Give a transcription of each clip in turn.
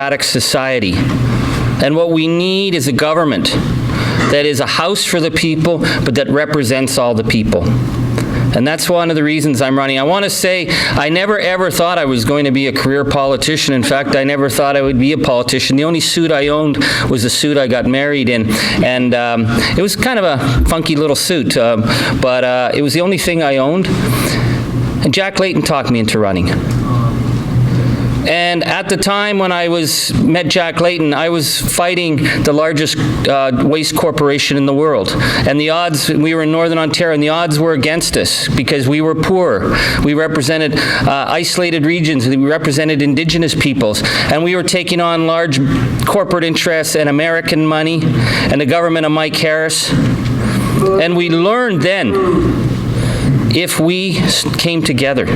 society. And what we need is a government that is a house for the people, but that represents all the people. And that's one of the reasons I'm running. I want to say I never ever thought I was going to be a career politician. In fact, I never thought I would be a politician. The only suit I owned was the suit I got married in. And it was kind of a funky little suit, but it was the only thing I owned. And Jack Layton talked me into running. And at the time when I met Jack Layton, I was fighting the largest waste corporation in the world. And the odds, we were in Northern Ontario, and the odds were against us because we were poor. We represented isolated regions. We represented Indigenous peoples. And we were taking on large corporate interests and American money and the government of Mike Harris. And we learned then, if we came together,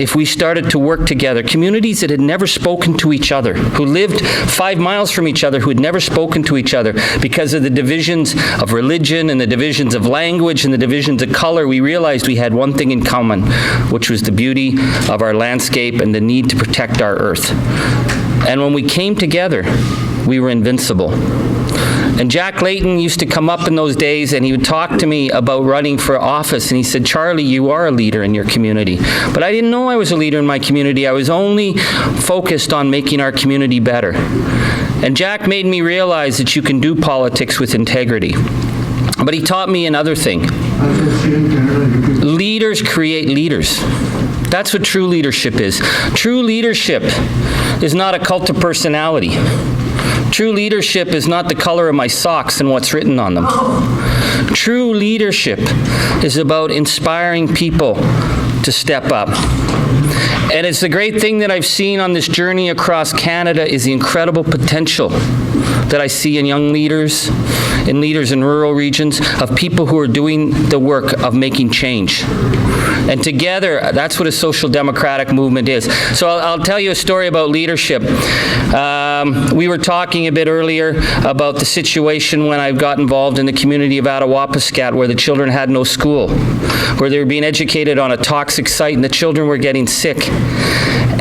if we started to work together, communities that had never spoken to each other, who lived 5 miles from each other, who had never spoken to each other because of the divisions of religion and the divisions of language and the divisions of color, we realized we had one thing in common, which was the beauty of our landscape and the need to protect our earth. And when we came together, we were invincible. And Jack Layton used to come up in those days and he would talk to me about running for office, and he said, "Charlie, you are a leader in your community." But I didn't know I was a leader in my community. I was only focused on making our community better. And Jack made me realize that you can do politics with integrity. But he taught me another thing. Leaders create leaders. That's what true leadership is. True leadership is not a cult of personality. True leadership is not the color of my socks and what's written on them. True leadership is about inspiring people to step up. And it's the great thing that I've seen on this journey across Canada is the incredible potential that I see in young leaders, in leaders in rural regions, of people who are doing the work of making change. And together, that's what a social democratic movement is. So I'll tell you a story about leadership. We were talking a bit earlier about the situation when I got involved in the community of Attawapiskat, where the children had no school, where they were being educated on a toxic site and the children were getting sick.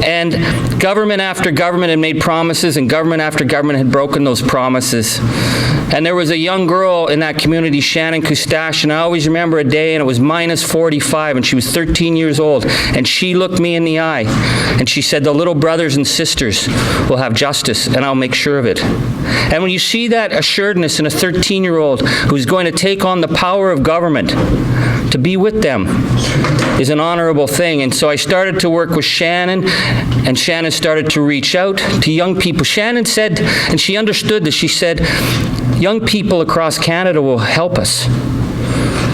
And government after government had made promises, and government after government had broken those promises. And there was a young girl in that community, Shannon Kustash, and I always remember a day, and it was minus 45, and she was 13 years old, and she looked me in the eye, and she said, "The little brothers and sisters will have justice, and I'll make sure of it." And when you see that assuredness in a 13-year-old who's going to take on the power of government, to be with them is an honorable thing. And so I started to work with Shannon, and Shannon started to reach out to young people. Shannon said, and she understood this, she said, "Young people across Canada will help us."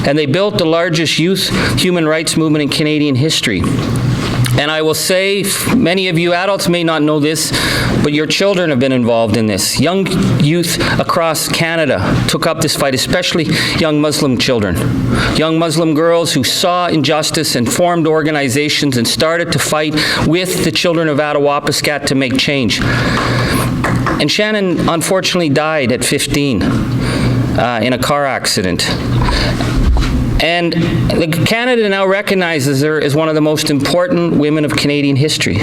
And they built the largest youth human rights movement in Canadian history. And I will say, many of you adults may not know this, but your children have been involved in this. Young youth across Canada took up this fight, especially young Muslim children. Young Muslim girls who saw injustice and formed organizations and started to fight with the children of Attawapiskat to make change. And Shannon unfortunately died at 15 in a car accident. And Canada now recognizes her as one of the most important women of Canadian history.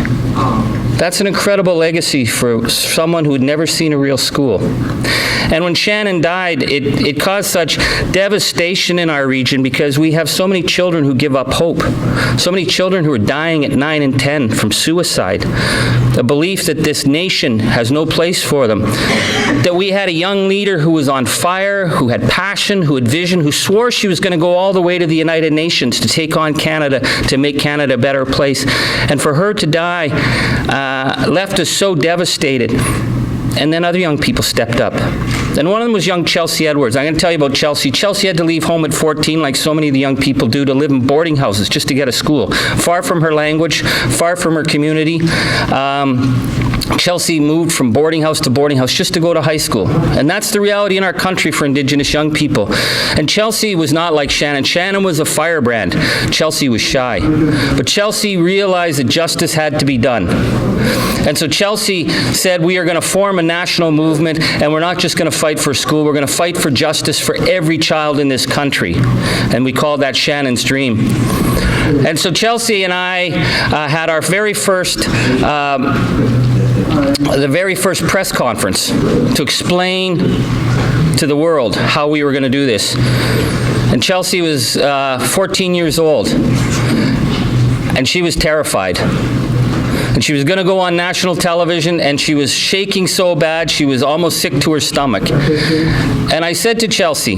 That's an incredible legacy for someone who had never seen a real school. And when Shannon died, it caused such devastation in our region because we have so many children who give up hope. So many children who are dying at 9 and 10 from suicide. The belief that this nation has no place for them. That we had a young leader who was on fire, who had passion, who had vision, who swore she was going to go all the way to the United Nations to take on Canada, to make Canada a better place. And for her to die left us so devastated. And then other young people stepped up. And one of them was young Chelsea Edwards. I'm going to tell you about Chelsea. Chelsea had to leave home at 14, like so many of the young people do, to live in boarding houses just to get a school. Far from her language, far from her community. Chelsea moved from boarding house to boarding house just to go to high school. And that's the reality in our country for Indigenous young people. And Chelsea was not like Shannon. Shannon was a firebrand. Chelsea was shy. But Chelsea realized that justice had to be done. And so Chelsea said, we are going to form a national movement, and we're not just going to fight for school, we're going to fight for justice for every child in this country. And we called that Shannon's Dream. And so Chelsea and I had our very first the very first press conference to explain to the world how we were going to do this. And Chelsea was 14 years old, and she was terrified. And she was going to go on national television, and she was shaking so bad she was almost sick to her stomach. And I said to Chelsea,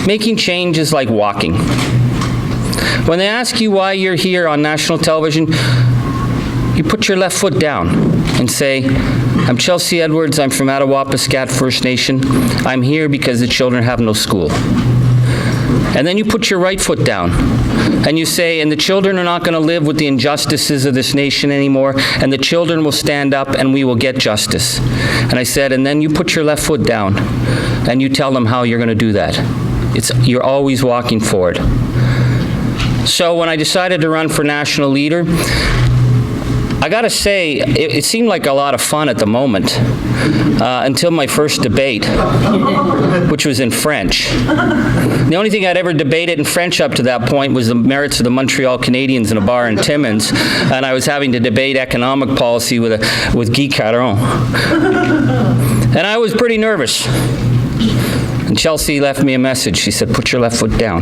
making change is like walking. When they ask you why you're here on national television, you put your left foot down and say, I'm Chelsea Edwards, I'm from Attawapiskat First Nation. I'm here because the children have no school. And then you put your right foot down and you say, and the children are not going to live with the injustices of this nation anymore, and the children will stand up and we will get justice. And I said, and then you put your left foot down and you tell them how you're going to do that. You're always walking forward. So when I decided to run for national leader, I got to say, it seemed like a lot of fun at the moment, until my first debate, which was in French. The only thing I'd ever debated in French up to that point was the merits of the Montreal Canadiens in a bar in Timmins, and I was having to debate economic policy with Guy Caron. And I was pretty nervous. And Chelsea left me a message. She said, put your left foot down.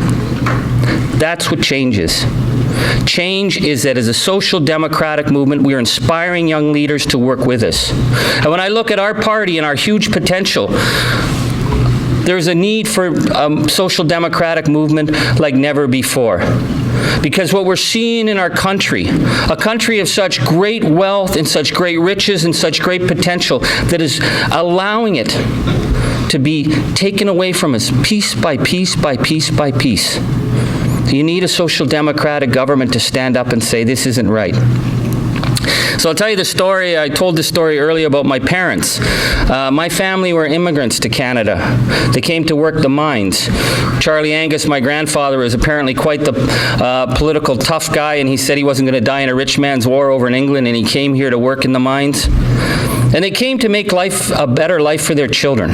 That's what change is. Change is that as a social democratic movement, we are inspiring young leaders to work with us. And when I look at our party and our huge potential, there's a need for a social democratic movement like never before. Because what we're seeing in our country, a country of such great wealth and such great riches and such great potential, that is allowing it to be taken away from us piece by piece by piece by piece. You need a social democratic government to stand up and say, this isn't right. So I'll tell you the story. I told this story earlier about my parents. My family were immigrants to Canada. They came to work the mines. Charlie Angus, my grandfather, was apparently quite the political tough guy, and he said he wasn't going to die in a rich man's war over in England, and he came here to work in the mines. And they came to make life a better life for their children.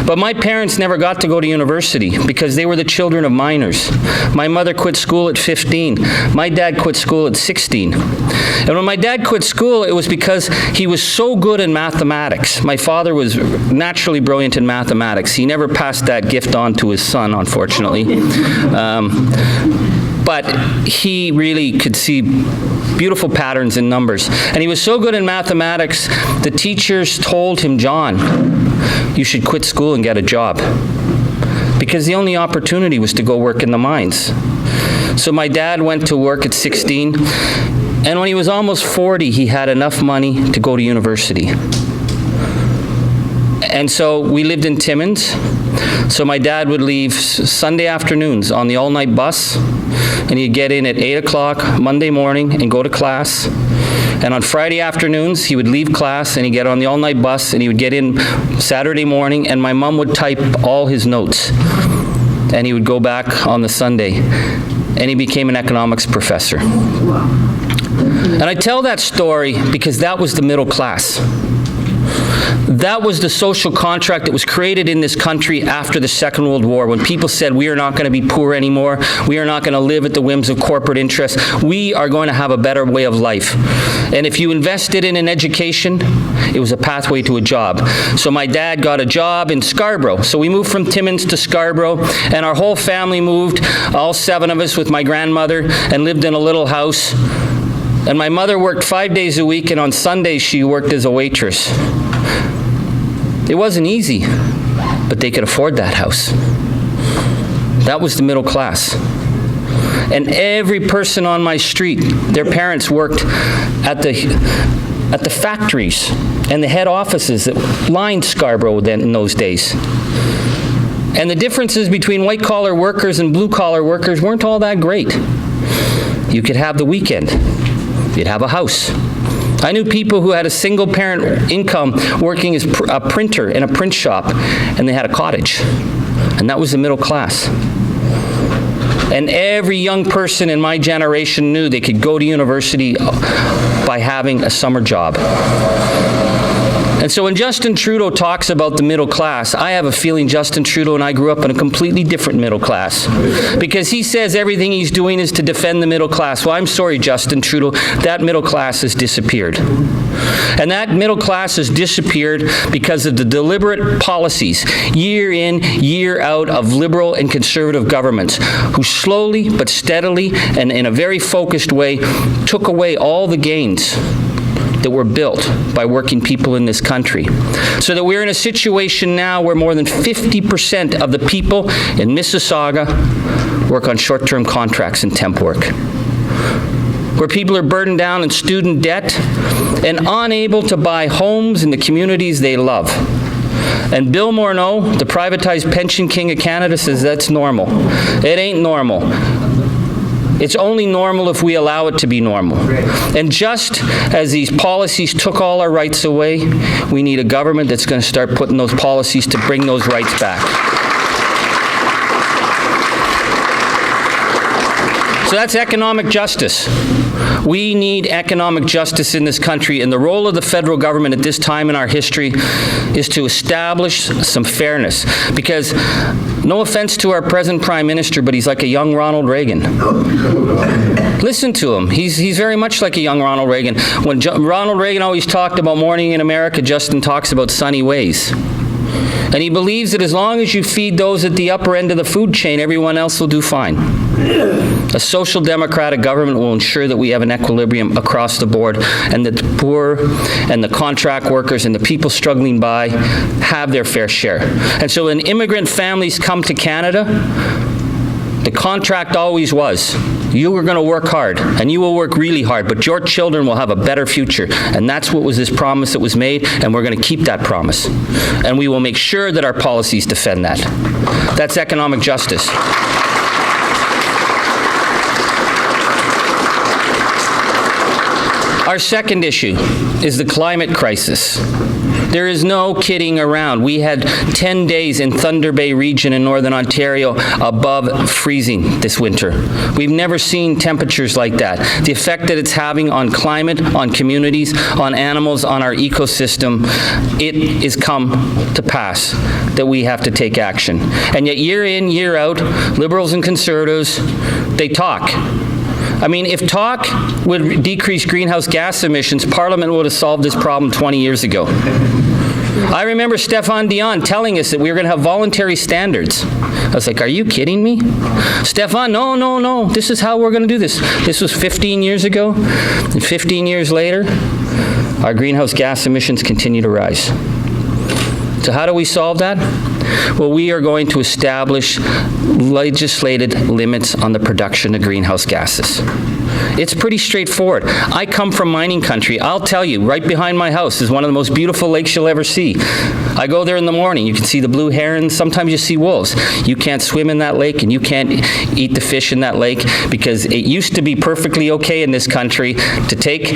But my parents never got to go to university because they were the children of miners. My mother quit school at 15. My dad quit school at 16. And when my dad quit school, it was because he was so good in mathematics. My father was naturally brilliant in mathematics. He never passed that gift on to his son, unfortunately. But he really could see beautiful patterns in numbers. And he was so good in mathematics, the teachers told him, John, you should quit school and get a job. Because the only opportunity was to go work in the mines. So my dad went to work at 16, and when he was almost 40, he had enough money to go to university. And so we lived in Timmins. So my dad would leave Sunday afternoons on the all-night bus, and he'd get in at 8 o'clock Monday morning and go to class. And on Friday afternoons, he would leave class and he'd get on the all-night bus and he would get in Saturday morning, and my mom would type all his notes. And he would go back on the Sunday, and he became an economics professor. And I tell that story because that was the middle class. That was the social contract that was created in this country after the Second World War, when people said, we are not going to be poor anymore. We are not going to live at the whims of corporate interests. We are going to have a better way of life. And if you invested in an education, it was a pathway to a job. So my dad got a job in Scarborough. So we moved from Timmins to Scarborough, and our whole family moved, all 7 of us with my grandmother, and lived in a little house. And my mother worked 5 days a week, and on Sundays she worked as a waitress. It wasn't easy, but they could afford that house. That was the middle class. And every person on my street, their parents worked at the factories and the head offices that lined Scarborough then in those days. And the differences between white-collar workers and blue-collar workers weren't all that great. You could have the weekend. You'd have a house. I knew people who had a single-parent income working as a printer in a print shop, and they had a cottage. And that was the middle class. And every young person in my generation knew they could go to university by having a summer job. And so when Justin Trudeau talks about the middle class, I have a feeling Justin Trudeau and I grew up in a completely different middle class. Because he says everything he's doing is to defend the middle class. Well, I'm sorry, Justin Trudeau, that middle class has disappeared. And that middle class has disappeared because of the deliberate policies, year in, year out, of Liberal and Conservative governments, who slowly but steadily and in a very focused way took away all the gains that were built by working people in this country. So that we're in a situation now where more than 50% of the people in Mississauga work on short-term contracts and temp work. Where people are burdened down in student debt and unable to buy homes in the communities they love. And Bill Morneau, the privatized pension king of Canada, says that's normal. It ain't normal. It's only normal if we allow it to be normal. And just as these policies took all our rights away, we need a government that's going to start putting those policies to bring those rights back. So that's economic justice. We need economic justice in this country, and the role of the federal government at this time in our history is to establish some fairness. Because, no offense to our present Prime Minister, but he's like a young Ronald Reagan. Listen to him. He's very much like a young Ronald Reagan. When Ronald Reagan always talked about morning in America, Justin talks about sunny ways. And he believes that as long as you feed those at the upper end of the food chain, everyone else will do fine. A social democratic government will ensure that we have an equilibrium across the board, and that the poor and the contract workers and the people struggling by have their fair share. And so when immigrant families come to Canada, the contract always was, you are going to work hard, and you will work really hard, but your children will have a better future. And that's what was this promise that was made, and we're going to keep that promise. And we will make sure that our policies defend that. That's economic justice. Our second issue is the climate crisis. There is no kidding around. We had 10 days in Thunder Bay region in Northern Ontario above freezing this winter. We've never seen temperatures like that. The effect that it's having on climate, on communities, on animals, on our ecosystem, it is come to pass that we have to take action. And yet year in, year out, Liberals and Conservatives, they talk. I mean, if talk would decrease greenhouse gas emissions, Parliament would have solved this problem 20 years ago. I remember Stéphane Dion telling us that we were going to have voluntary standards. I was like, are you kidding me? Stéphane, no, this is how we're going to do this. This was 15 years ago, and 15 years later, our greenhouse gas emissions continue to rise. So how do we solve that? Well, we are going to establish legislated limits on the production of greenhouse gases. It's pretty straightforward. I come from mining country. I'll tell you, right behind my house is one of the most beautiful lakes you'll ever see. I go there in the morning. You can see the blue herons. Sometimes you see wolves. You can't swim in that lake, and you can't eat the fish in that lake, because it used to be perfectly okay in this country to take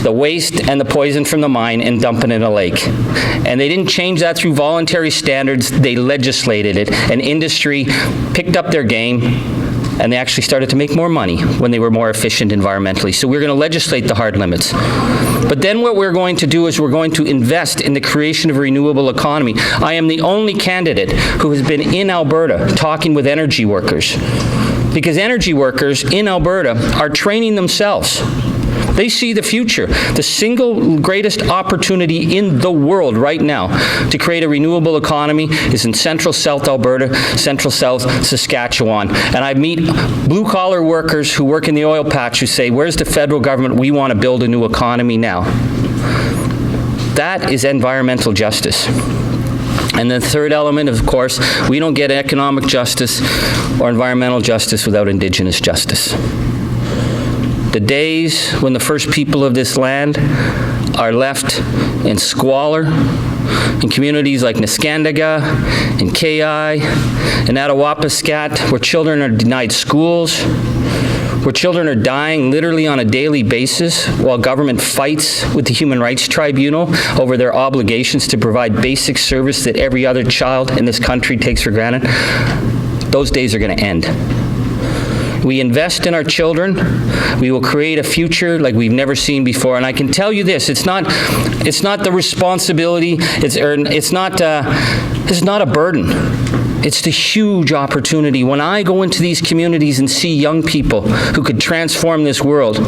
the waste and the poison from the mine and dump it in a lake. And they didn't change that through voluntary standards. They legislated it, and industry picked up their game, and they actually started to make more money when they were more efficient environmentally. So we're going to legislate the hard limits. But then what we're going to do is we're going to invest in the creation of a renewable economy. I am the only candidate who has been in Alberta talking with energy workers, because energy workers in Alberta are training themselves. They see the future. The single greatest opportunity in the world right now to create a renewable economy is in Central South Alberta, Central South Saskatchewan. And I meet blue-collar workers who work in the oil patch who say, where's the federal government? We want to build a new economy now. That is environmental justice. And the third element, of course, we don't get economic justice or environmental justice without Indigenous justice. The days when the first people of this land are left in squalor in communities like Niskandaga and KI and Attawapiskat, where children are denied schools, where children are dying literally on a daily basis while government fights with the Human Rights Tribunal over their obligations to provide basic service that every other child in this country takes for granted, those days are going to end. we invest in our children, we will create a future like we've never seen before. And I can tell you this, it's not the responsibility, it's not a burden. It's the huge opportunity. When I go into these communities and see young people who could transform this world,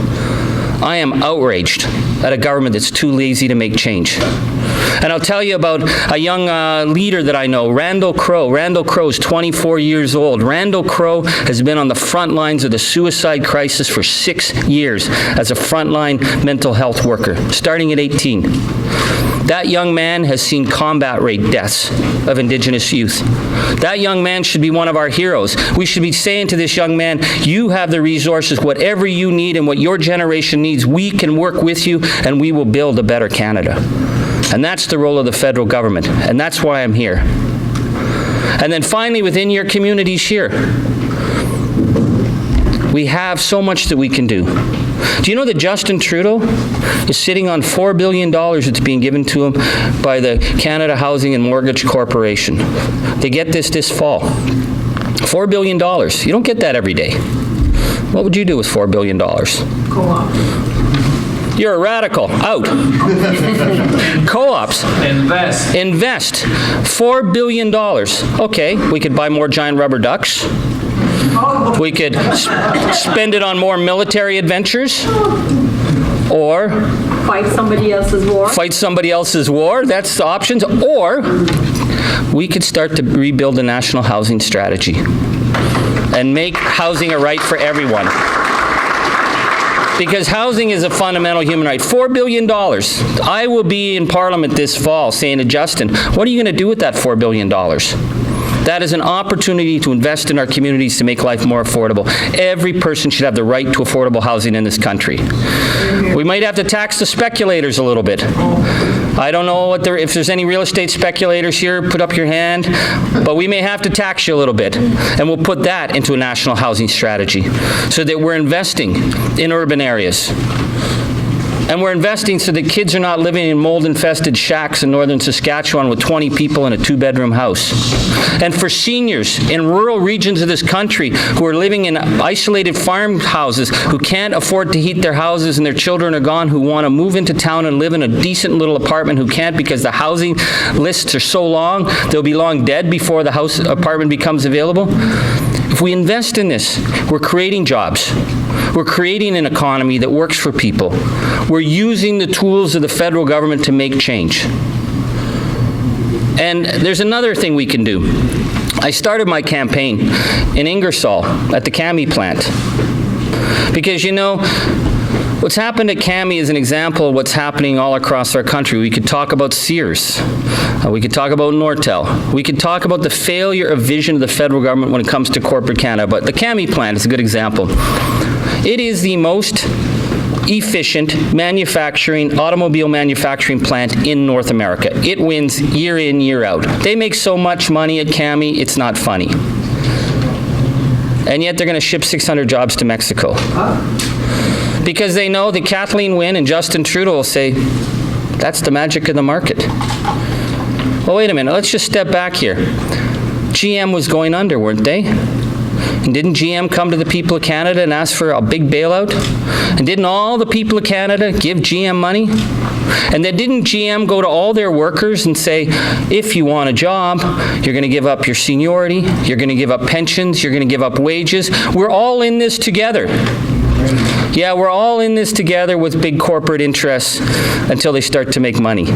I am outraged at a government that's too lazy to make change. And I'll tell you about a young leader that I know, Randall Crowe. Randall Crowe is 24 years old. Randall Crowe has been on the front lines of the suicide crisis for 6 years as a frontline mental health worker, starting at 18. That young man has seen combat rate deaths of Indigenous youth. That young man should be one of our heroes. We should be saying to this young man, you have the resources, whatever you need and what your generation needs, we can work with you and we will build a better Canada. And that's the role of the federal government, and that's why I'm here. And then finally, within your communities here, we have so much that we can do. Do you know that Justin Trudeau is sitting on $4 billion that's being given to him by the Canada Housing and Mortgage Corporation? They get this fall. $4 billion. You don't get that every day. What would you do with $4 billion? Co-op. You're a radical. Out. Co-ops. Invest. Invest. $4 billion. Okay, we could buy more giant rubber ducks. We could spend it on more military adventures. Or Fight somebody else's war. Fight somebody else's war. That's the options. Or we could start to rebuild a national housing strategy and make housing a right for everyone. Because housing is a fundamental human right. $4 billion. I will be in Parliament this fall saying to Justin, what are you going to do with that $4 billion? That is an opportunity to invest in our communities to make life more affordable. Every person should have the right to affordable housing in this country. We might have to tax the speculators a little bit. I don't know if there's any real estate speculators here, put up your hand, but we may have to tax you a little bit, and we'll put that into a national housing strategy so that we're investing in urban areas. And we're investing so that kids are not living in mold-infested shacks in northern Saskatchewan with 20 people in a 2-bedroom house. And for seniors in rural regions of this country who are living in isolated farmhouses, who can't afford to heat their houses and their children are gone, who want to move into town and live in a decent little apartment, who can't because the housing lists are so long, they'll be long dead before the apartment becomes available. If we invest in this, we're creating jobs. We're creating an economy that works for people. We're using the tools of the federal government to make change. And there's another thing we can do. I started my campaign in Ingersoll at the Kami plant. Because, you know, what's happened at Kami is an example of what's happening all across our country. We could talk about Sears. We could talk about Nortel. We could talk about the failure of vision of the federal government when it comes to corporate Canada. But the Kami plant is a good example. It is the most efficient automobile manufacturing plant in North America. It wins year in, year out. They make so much money at Kami, it's not funny. And yet they're going to ship 600 jobs to Mexico. Because they know that Kathleen Wynne and Justin Trudeau will say, that's the magic of the market. Well, wait a minute, let's just step back here. GM was going under, weren't they? And didn't GM come to the people of Canada and ask for a big bailout? And didn't all the people of Canada give GM money? And then didn't GM go to all their workers and say, if you want a job, you're going to give up your seniority, you're going to give up pensions, you're going to give up wages. We're all in this together. Yeah, we're all in this together with big corporate interests until they start to make money.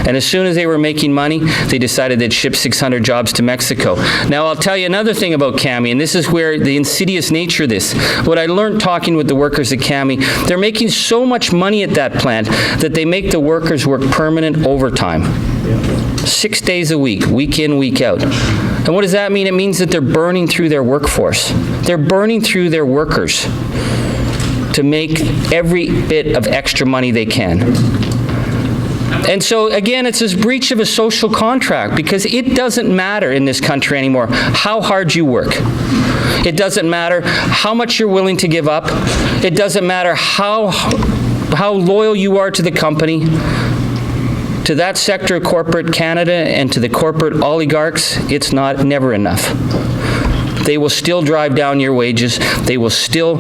And as soon as they were making money, they decided they'd ship 600 jobs to Mexico. Now, I'll tell you another thing about Kami, and this is where the insidious nature of this. What I learned talking with the workers at Kami, they're making so much money at that plant that they make the workers work permanent overtime. 6 days a week in, week out. And what does that mean? It means that they're burning through their workforce. They're burning through their workers to make every bit of extra money they can. And so, again, it's this breach of a social contract, because it doesn't matter in this country anymore how hard you work. It doesn't matter how much you're willing to give up. It doesn't matter how loyal you are to the company, to that sector of corporate Canada and to the corporate oligarchs. It's never enough. They will still drive down your wages. They will still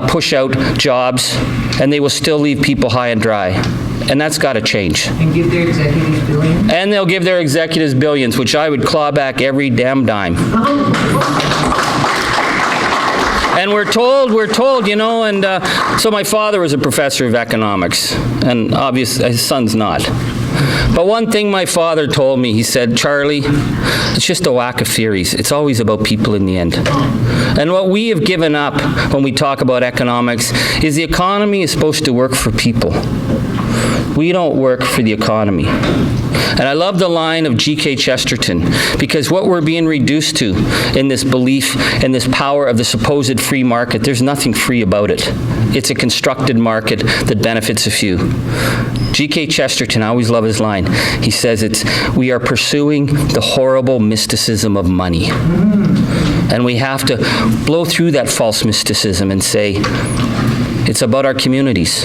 push out jobs, and they will still leave people high and dry. And that's got to change. And give their executives billions? And they'll give their executives billions, which I would claw back every damn dime. And we're told, you know, and so my father was a professor of economics, and obviously his son's not. But one thing my father told me, he said, Charlie, it's just a whack of theories. It's always about people in the end. And what we have given up when we talk about economics is the economy is supposed to work for people. We don't work for the economy. And I love the line of G.K. Chesterton, because what we're being reduced to in this belief and this power of the supposed free market, there's nothing free about it. It's a constructed market that benefits a few. G.K. Chesterton, I always love his line. He says we are pursuing the horrible mysticism of money. And we have to blow through that false mysticism and say, it's about our communities.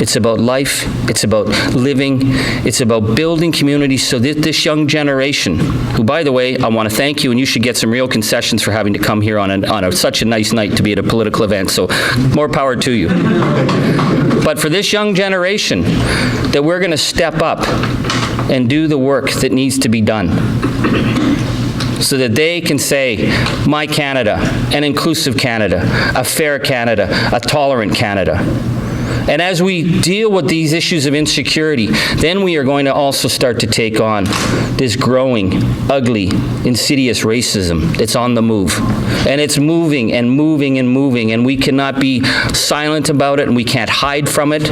It's about life. It's about living. It's about building communities so that this young generation, who, by the way, I want to thank you, and you should get some real concessions for having to come here on such a nice night to be at a political event, so more power to you. But for this young generation, that we're going to step up and do the work that needs to be done, so that they can say, my Canada, an inclusive Canada, a fair Canada, a tolerant Canada. And as we deal with these issues of insecurity, then we are going to also start to take on this growing, ugly, insidious racism that's on the move. And it's moving and moving and moving, and we cannot be silent about it, and we can't hide from it.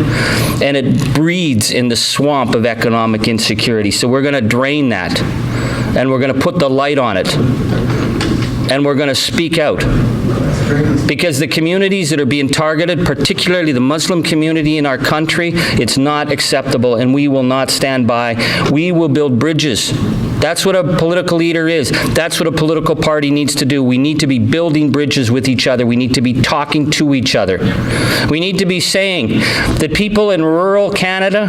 And it breeds in the swamp of economic insecurity. So we're going to drain that. And we're going to put the light on it. And we're going to speak out. Because the communities that are being targeted, particularly the Muslim community in our country, it's not acceptable, and we will not stand by. We will build bridges. That's what a political leader is. That's what a political party needs to do. We need to be building bridges with each other. We need to be talking to each other. We need to be saying that people in rural Canada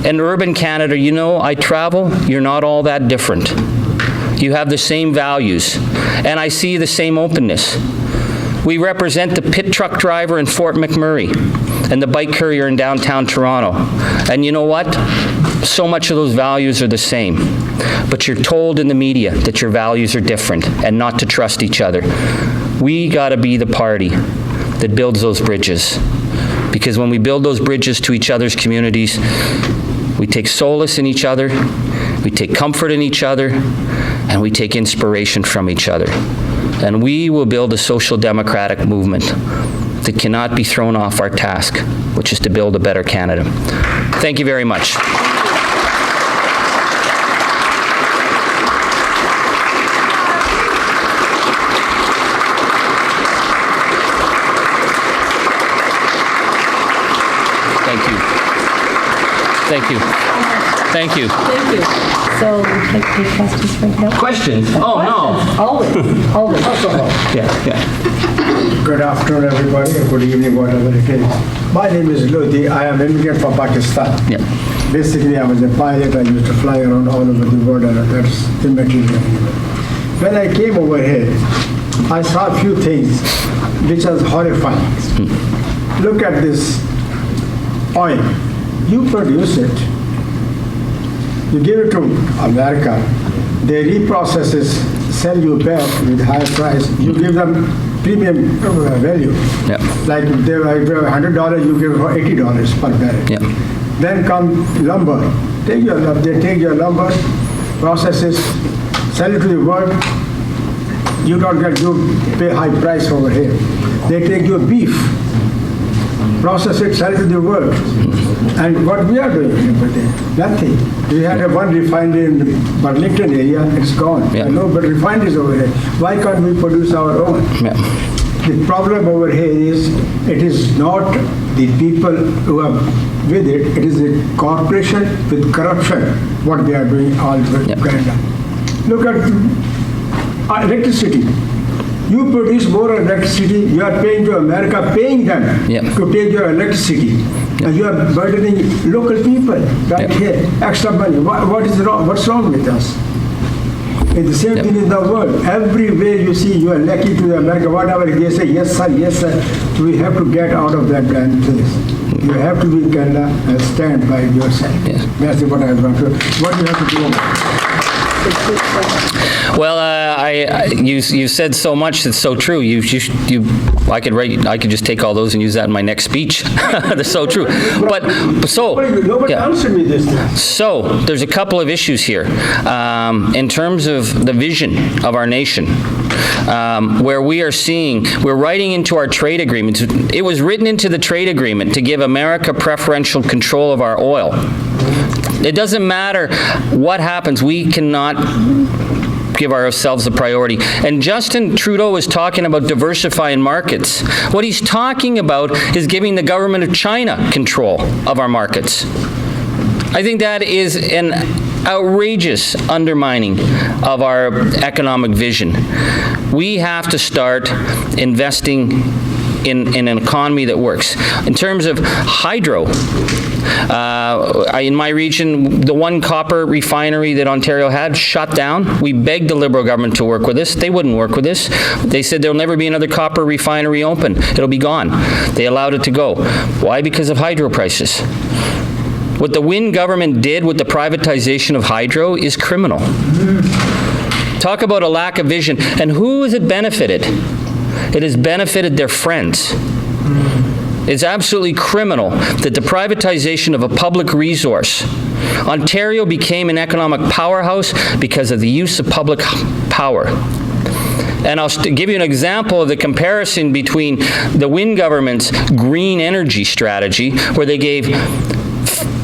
and urban Canada, you know, I travel, you're not all that different. You have the same values, and I see the same openness. We represent the pit truck driver in Fort McMurray and the bike courier in downtown Toronto. And you know what? So much of those values are the same. But you're told in the media that your values are different and not to trust each other. We got to be the party that builds those bridges. Because when we build those bridges to each other's communities, we take solace in each other, we take comfort in each other, and we take inspiration from each other. And we will build a social democratic movement that cannot be thrown off our task, which is to build a better Canada. Thank you very much. Thank you. Thank you. Thank you. Thank you. So we can take questions right now. Questions? Oh, no. Always. Yeah. Good afternoon, everybody, or good evening, whatever it is. My name is Lodi. I am immigrant from Pakistan. Yeah. Basically, I was a pilot. I used to fly around all over the world, and that's immaterial. When I came over here, I saw a few things which was horrifying. Look at this oil. You produce it. You give it to America. They reprocess it, sell you back with high price. You give them premium value. Yeah. Like they were $100, you give for $80 per barrel. Yeah. Then come lumber. They take your lumber, process it, sell it to the world. You pay high price over here. They take your beef, process it, sell it to the world. And what we are doing every day? Nothing. We had one refinery in the Burlington area, it's gone. Yeah. No, but refineries over here. Why can't we produce our own? Yeah. The problem over here is, it is not the people who are with it, it is the corporation with corruption, what they are doing all over Canada. Look at electricity. You produce more electricity, you are paying to America, paying them to take your electricity. And you are burdening local people right here, extra money. What is wrong? What's wrong with us? It's the same thing in the world. Everywhere you see, you are lucky to America, whatever they say, yes sir, we have to get out of that damn place. You have to be Canada and stand by yourself. Yes. That's what I want to, what you have to do about it. Well, you said so much that's so true. I could just take all those and use that in my next speech. They're so true. But so Nobody yeah. answered me this time. So there's a couple of issues here in terms of the vision of our nation, where we're writing into our trade agreements. It was written into the trade agreement to give America preferential control of our oil. It doesn't matter what happens. We cannot give ourselves a priority. And Justin Trudeau is talking about diversifying markets. What he's talking about is giving the government of China control of our markets. I think that is an outrageous undermining of our economic vision. We have to start investing in an economy that works. In terms of hydro, in my region, the one copper refinery that Ontario had shut down. We begged the Liberal government to work with us. They wouldn't work with us. They said there'll never be another copper refinery open. It'll be gone. They allowed it to go. Why? Because of hydro prices. What the Wynne government did with the privatization of hydro is criminal. Talk about a lack of vision. And who has it benefited? It has benefited their friends. It's absolutely criminal that the privatization of a public resource. Ontario became an economic powerhouse because of the use of public power. And I'll give you an example of the comparison between the Wynne government's green energy strategy, where they gave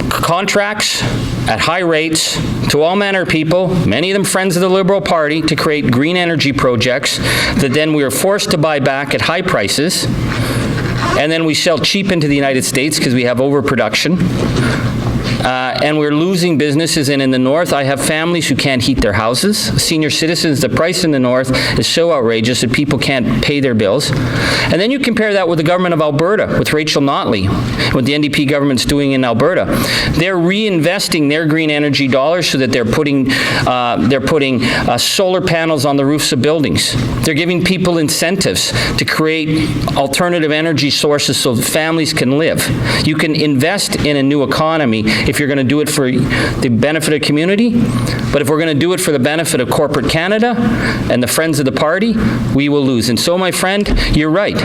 contracts at high rates to all manner of people, many of them friends of the Liberal Party, to create green energy projects that then we were forced to buy back at high prices. And then we sell cheap into the United States because we have overproduction. And we're losing businesses. And in the North, I have families who can't heat their houses. Senior citizens, the price in the North is so outrageous that people can't pay their bills. And then you compare that with the government of Alberta, with Rachel Notley, what the NDP government's doing in Alberta. They're reinvesting their green energy dollars so that they're putting solar panels on the roofs of buildings. They're giving people incentives to create alternative energy sources so that families can live. You can invest in a new economy if you're going to do it for the benefit of the community, but if we're going to do it for the benefit of corporate Canada and the friends of the party, we will lose. And so, my friend, you're right.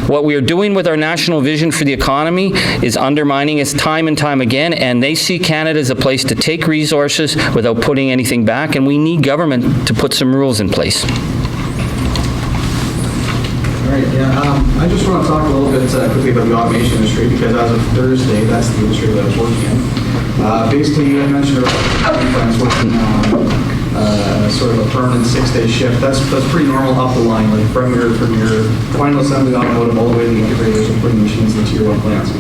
What we are doing with our national vision for the economy is undermining us time and time again, and they see Canada as a place to take resources without putting anything back, and we need government to put some rules in place. Right, yeah. I just want to talk a little bit quickly about the automation industry, because as of Thursday, that's the industry that I was working in. Basically, you had mentioned earlier, plans working on sort of a permanent 6-day shift. That's pretty normal up the line, like from your final assembly automotive all the way to the integrators and putting machines into your own plants.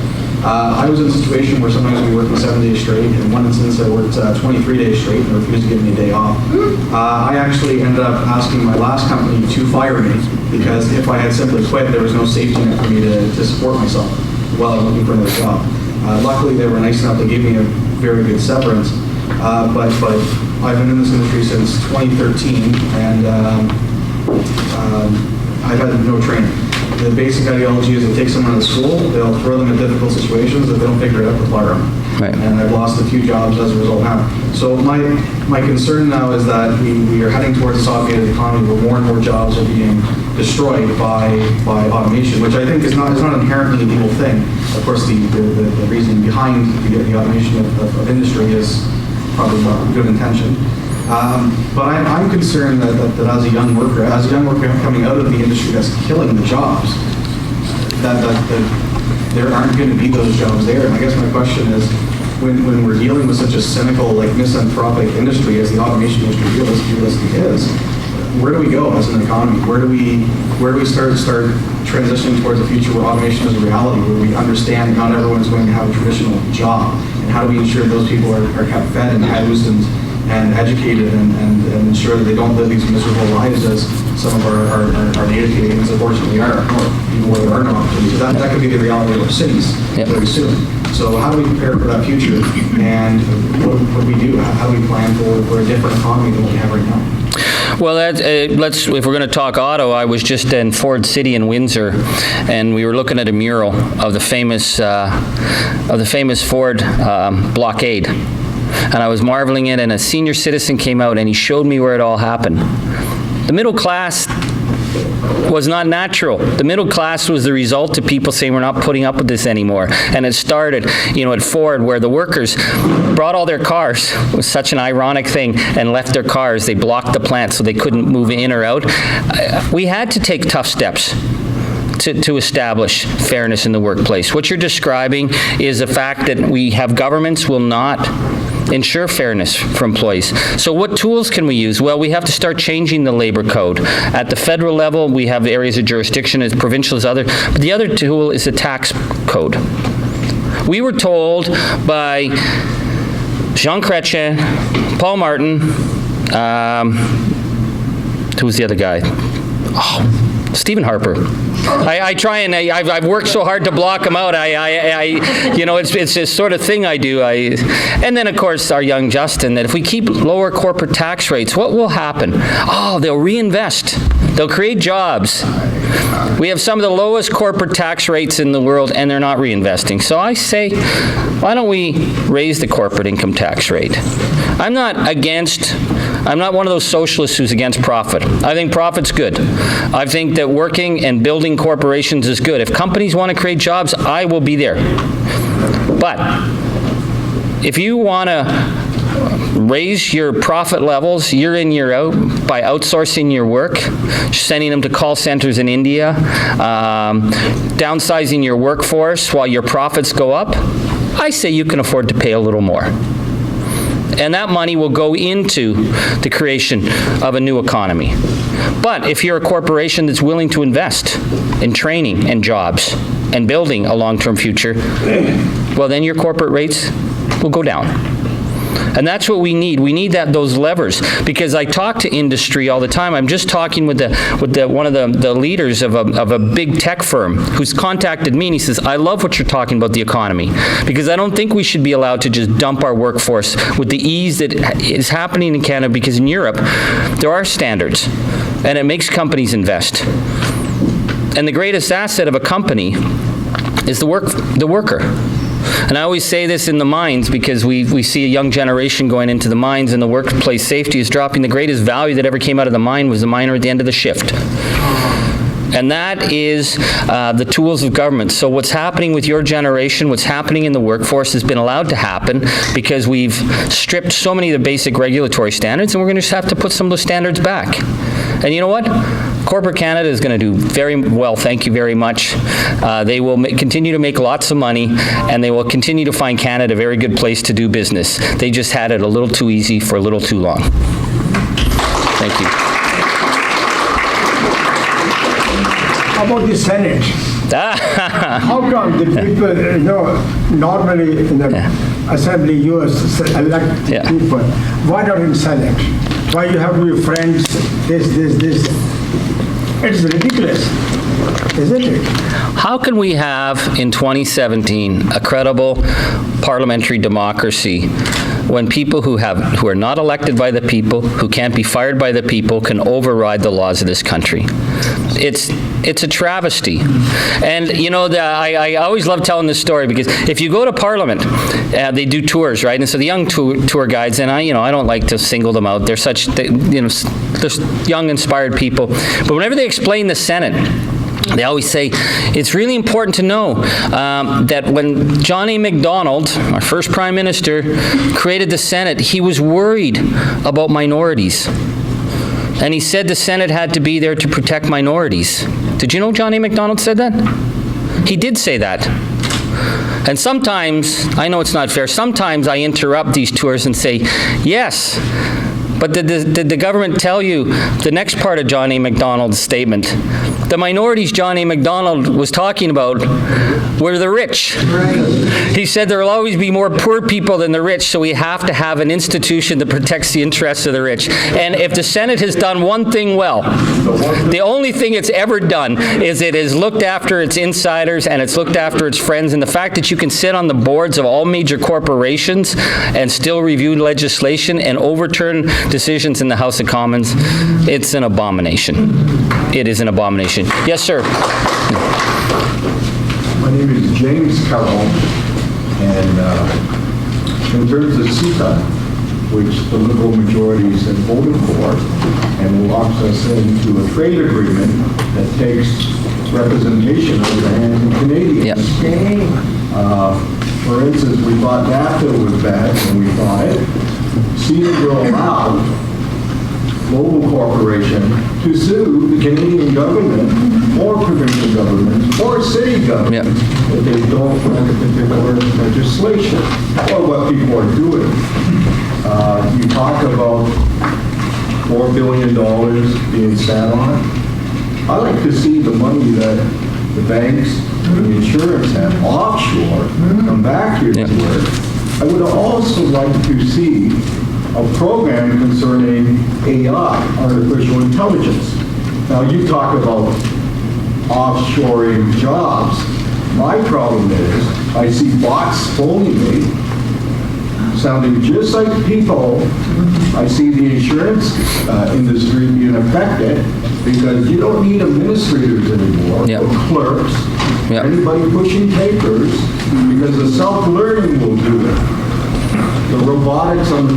I was in a situation where sometimes we worked 7 days straight. In one instance, I worked 23 days straight and refused to give me a day off. I actually ended up asking my last company to fire me, because if I had simply quit, there was no safety net for me to support myself while I'm looking for another job. Luckily, they were nice enough to give me a very good severance. But I've been in this industry since 2013, and I've had no training. The basic ideology is they take someone out of school, they'll throw them in difficult situations. If they don't figure it out, they'll fire them. Right. And I've lost a few jobs as a result now. So my concern now is that we are heading towards this automated economy where more and more jobs are being destroyed by automation, which I think is not inherently an evil thing. Of course, the reasoning behind the automation of industry is probably not good intention. But I'm concerned that as a young worker coming out of the industry that's killing the jobs, that there aren't going to be those jobs there. And I guess my question is, when we're dealing with such a cynical, like misanthropic industry as the automation industry realistically is, where do we go as an economy? Where do we start transitioning towards a future where automation is a reality, where we understand not everyone's going to have a traditional job, and how do we ensure those people are kept fed and housed and educated and ensure that they don't live these miserable lives as some of our native Canadians unfortunately are, or even where there are no opportunities. That could be the reality of our cities very soon. So how do we prepare for that future, and what do we do? How do we plan for a different economy than what we have right now? Well, if we're going to talk auto, I was just in Ford City in Windsor, and we were looking at a mural of the famous Ford blockade. And I was marveling it, and a senior citizen came out, and he showed me where it all happened. The middle class was not natural. The middle class was the result of people saying, we're not putting up with this anymore. And it started, at Ford, where the workers brought all their cars. It was such an ironic thing, and left their cars. They blocked the plant so they couldn't move in or out. We had to take tough steps to establish fairness in the workplace. What you're describing is a fact that we have governments will not ensure fairness for employees. So what tools can we use? Well, we have to start changing the labor code. At the federal level, we have areas of jurisdiction, as provincial as other, but the other tool is the tax code. We were told by Jean Chrétien, Paul Martin, who was the other guy? Stephen Harper. I try and I've worked so hard to block them out. It's this sort of thing I do. And then of course our young Justin, that if we keep lower corporate tax rates, what will happen? Oh, they'll reinvest. They'll create jobs. We have some of the lowest corporate tax rates in the world, and they're not reinvesting. So I say, why don't we raise the corporate income tax rate? I'm not one of those socialists who's against profit. I think profit's good. I think that working and building corporations is good. If companies want to create jobs, I will be there. But if you want to raise your profit levels year in, year out by outsourcing your work, sending them to call centers in India, downsizing your workforce while your profits go up, I say you can afford to pay a little more. And that money will go into the creation of a new economy. But if you're a corporation that's willing to invest in training and jobs and building a long-term future, well, then your corporate rates will go down. And that's what we need. We need those levers, because I talk to industry all the time. I'm just talking with one of the leaders of a big tech firm who's contacted me, and he says, I love what you're talking about the economy, because I don't think we should be allowed to just dump our workforce with the ease that is happening in Canada, because in Europe there are standards, and it makes companies invest. And the greatest asset of a company is the worker. And I always say this in the mines, because we see a young generation going into the mines, and the workplace safety is dropping. The greatest value that ever came out of the mine was the miner at the end of the shift. And that is the tools of government. So what's happening with your generation, what's happening in the workforce has been allowed to happen because we've stripped so many of the basic regulatory standards, and we're going to just have to put some of those standards back. And you know what? Corporate Canada is going to do very well, thank you very much. They will continue to make lots of money, and they will continue to find Canada a very good place to do business. They just had it a little too easy for a little too long. Thank you. How about the Senate? How come the people, normally in the Assembly, you elect people. Why not in Senate? Why you have to be friends, this? It's ridiculous, isn't it? How can we have, in 2017, a credible parliamentary democracy when people who are not elected by the people, who can't be fired by the people, can override the laws of this country? It's a travesty. And I always love telling this story, because if you go to Parliament, they do tours, right? And so the young tour guides, and I don't like to single them out. They're they're young, inspired people. But whenever they explain the Senate, they always say, it's really important to know that when John A. Macdonald, our first Prime Minister, created the Senate, he was worried about minorities. And he said the Senate had to be there to protect minorities. Did you know John A. Macdonald said that? He did say that. And sometimes, I know it's not fair, sometimes I interrupt these tours and say, yes, but did the government tell you the next part of John A. Macdonald's statement? The minorities John A. Macdonald was talking about were the rich. He said there will always be more poor people than the rich, so we have to have an institution that protects the interests of the rich. And if the Senate has done one thing well, the only thing it's ever done is it has looked after its insiders and it's looked after its friends. And the fact that you can sit on the boards of all major corporations and still review legislation and overturn decisions in the House of Commons, it's an abomination. It is an abomination. Yes, sir. My name is James Carroll, and in terms of S.I.C.N, which the Liberal majorities have voted for, and will lock us into a trade agreement that takes representation of the hands of Canadians. Yep. For instance, we thought NAFTA was bad, and we thought it. S.I.C.N will allow global corporation to sue the Canadian government or provincial governments or city governments if they don't like a particular legislation or what people are doing. You talk about $4 billion being spent on it. I like to see the money that the banks and the insurance have offshore come back here to work. I would also like to see a program concerning AI, artificial intelligence. Now, you talk about offshoring jobs. My problem is I see bots phoning me, sounding just like people. I see the insurance industry being affected because you don't need administrators anymore, or clerks, anybody pushing papers, because the self-learning will do it. The robotics on the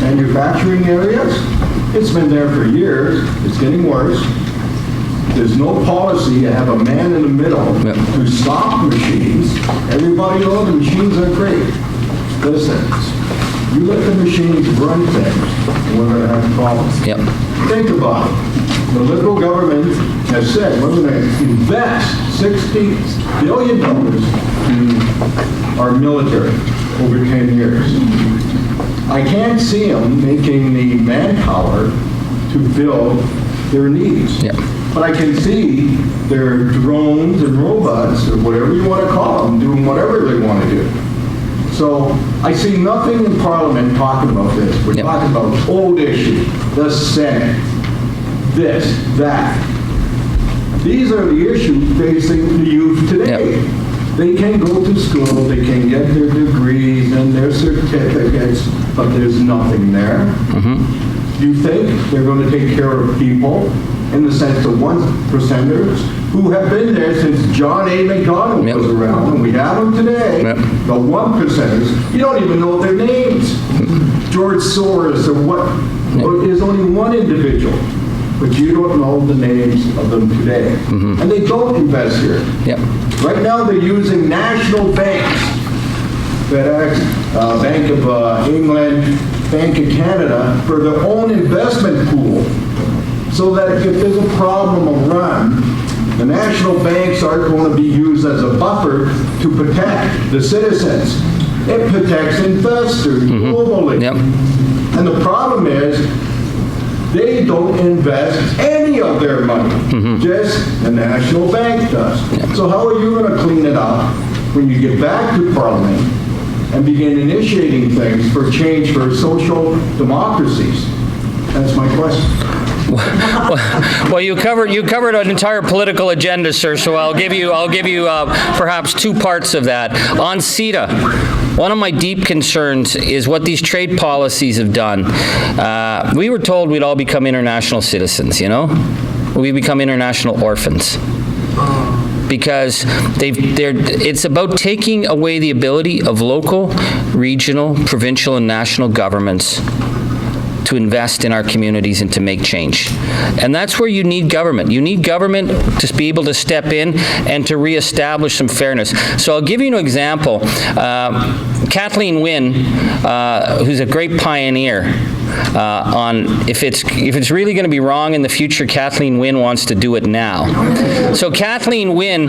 manufacturing areas, it's been there for years. It's getting worse. There's no policy to have a man in the middle to stop machines. Everybody knows the machines are great. Listen, you let the machines run things, and we're going to have problems. Think about it. The Liberal government has said we're going to invest $60 billion in our military over 10 years. I can't see them making the manpower to fill their needs. But I can see their drones and robots, or whatever you want to call them, doing whatever they want to do. So I see nothing in Parliament talking about this. We're talking about old issues, the Senate, this, that. These are the issues facing the youth today. They can go to school, they can get their degrees and their certificates, but there's nothing there. You think they're going to take care of people in the sense of 1%ers who have been there since John A. MacDonald was around, and we have them today. The 1%ers, you don't even know their names. George Soros or what, there's only one individual, but you don't know the names of them today. And they don't invest here. Right now they're using national banks, FedEx, Bank of England, Bank of Canada, for their own investment pool. So that if there's a problem or run, the national banks aren't going to be used as a buffer to protect the citizens. It protects investors globally. And the problem is, they don't invest any of their money. Just the national bank does. So how are you going to clean it up when you get back to Parliament and begin initiating things for change for social democracies? That's my question. Well, you covered an entire political agenda, sir. So I'll give you perhaps two parts of that. On CETA, one of my deep concerns is what these trade policies have done. We were told we'd all become international citizens. You know, we become international orphans. Because it's about taking away the ability of local, regional, provincial, and national governments to invest in our communities and to make change. And that's where you need government. You need government to be able to step in and to reestablish some fairness. So I'll give you an example. Kathleen Wynne, who's a great pioneer on if it's really going to be wrong in the future, Kathleen Wynne wants to do it now. So Kathleen Wynne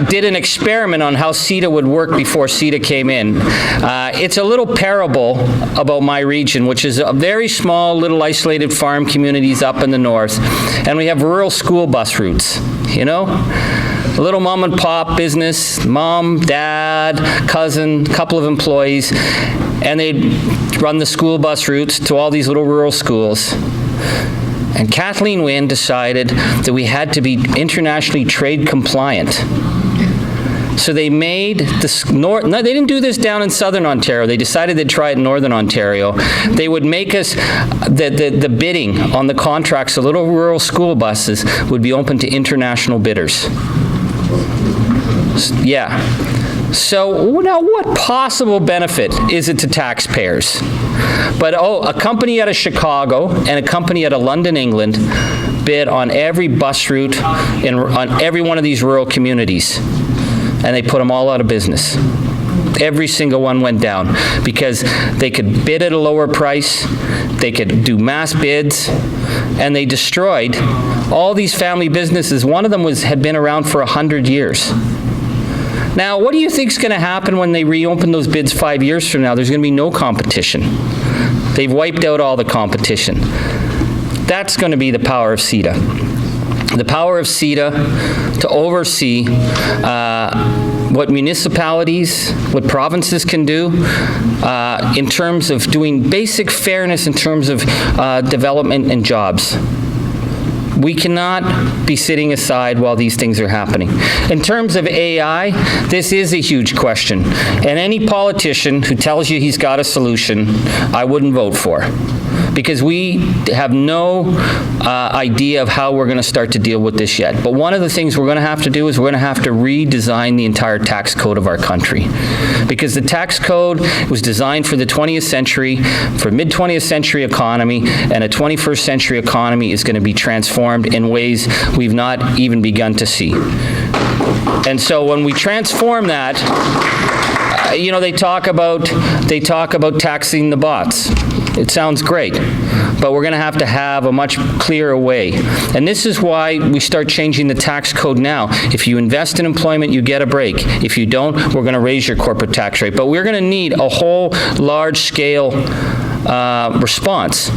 did an experiment on how CETA would work before CETA came in. It's a little parable about my region, which is a very small little isolated farm communities up in the north, and we have rural school bus routes, you know? A little mom and pop business, mom, dad, cousin, couple of employees, and they'd run the school bus routes to all these little rural schools. And Kathleen Wynne decided that we had to be internationally trade compliant. So they made this no, they didn't do this down in southern Ontario. They decided they'd try it in northern Ontario. They would make us, the bidding on the contracts, the little rural school buses would be open to international bidders. Yeah. So now what possible benefit is it to taxpayers? But a company out of Chicago and a company out of London, England bid on every bus route on every one of these rural communities, and they put them all out of business. Every single one went down because they could bid at a lower price, they could do mass bids, and they destroyed all these family businesses. One of them had been around for 100 years. Now, what do you think is going to happen when they reopen those bids 5 years from now? There's going to be no competition. They've wiped out all the competition. That's going to be the power of CETA. The power of CETA to oversee what municipalities, what provinces can do in terms of doing basic fairness in terms of development and jobs. We cannot be sitting aside while these things are happening. In terms of AI, this is a huge question. And any politician who tells you he's got a solution, I wouldn't vote for. Because we have no idea of how we're going to start to deal with this yet. But one of the things we're going to have to do is we're going to have to redesign the entire tax code of our country. Because the tax code was designed for the 20th century, for mid-20th century economy, and a 21st century economy is going to be transformed in ways we've not even begun to see. And so when we transform that, you know, they talk about taxing the bots. It sounds great, but we're going to have a much clearer way. And this is why we start changing the tax code now. If you invest in employment, you get a break. If you don't, we're going to raise your corporate tax rate. But we're going to need a whole large-scale response.